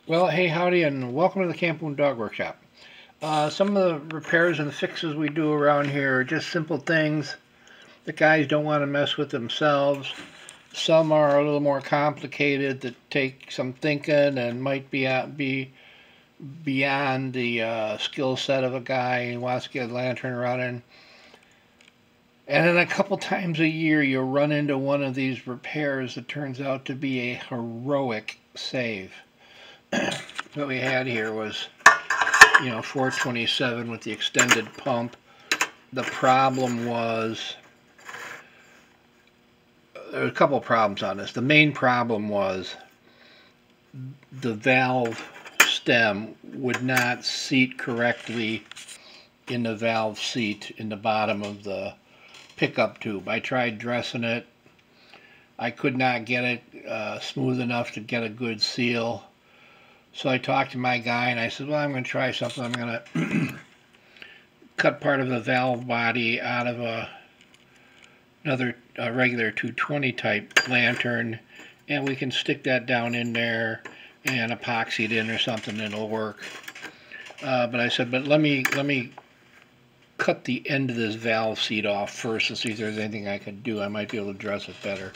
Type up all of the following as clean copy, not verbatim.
Well, hey, howdy, and welcome to the Campoon Dog Workshop. Some of the repairs and fixes we do around here are just simple things that guys don't want to mess with themselves. Some are a little more complicated that take some thinking and might be beyond the skill set of a guy who wants to get a lantern running. And then a couple times a year you'll run into one of these repairs that turns out to be a heroic save. What we had here was, 427 with the extended pump. The problem was, there were a couple of problems on this. The main problem was the valve stem would not seat correctly in the valve seat in the bottom of the pickup tube. I tried dressing it. I could not get it smooth enough to get a good seal. So I talked to my guy and I said, well, I'm going to try something. I'm going to cut part of the valve body out of another regular 220 type lantern, and we can stick that down in there and epoxy it in or something, and it'll work. But I said, but let me cut the end of this valve seat off first to see if there's anything I could do. I might be able to dress it better.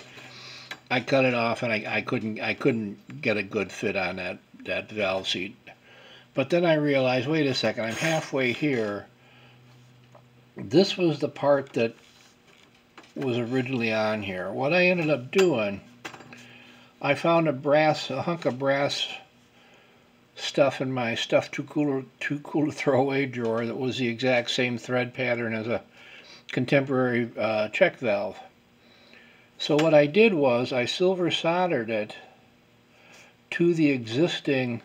I cut it off and I couldn't get a good fit on that valve seat. But then I realized, wait a second, I'm halfway here. This was the part that was originally on here. What I ended up doing, I found a hunk of brass stuff in my stuff too cool to throw away drawer that was the exact same thread pattern as a contemporary check valve. So what I did was I silver soldered it to the existing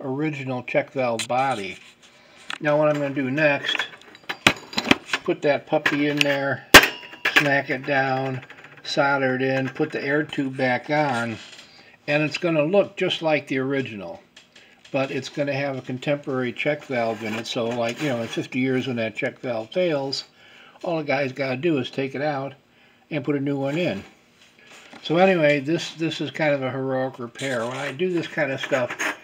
original check valve body. Now what I'm going to do next, put that puppy in there, smack it down, solder it in, put the air tube back on, and it's going to look just like the original, but it's going to have a contemporary check valve in it. So, like, in 50 years when that check valve fails, all the guy's got to do is take it out and put a new one in. So anyway, this is kind of a heroic repair. When I do this kind of stuff,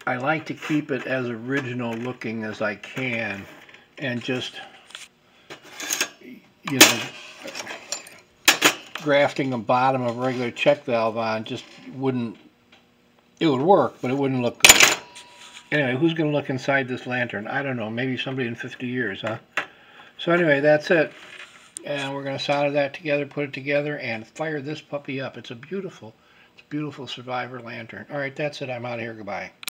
I like to keep it as original looking as I can, and just, grafting the bottom of a regular check valve on just wouldn't, it would work, but it wouldn't look good. Anyway, who's going to look inside this lantern? I don't know, maybe somebody in 50 years, huh? So anyway, that's it. And we're going to solder that together, put it together, and fire this puppy up. It's a beautiful survivor lantern. All right, that's it. I'm out of here. Goodbye.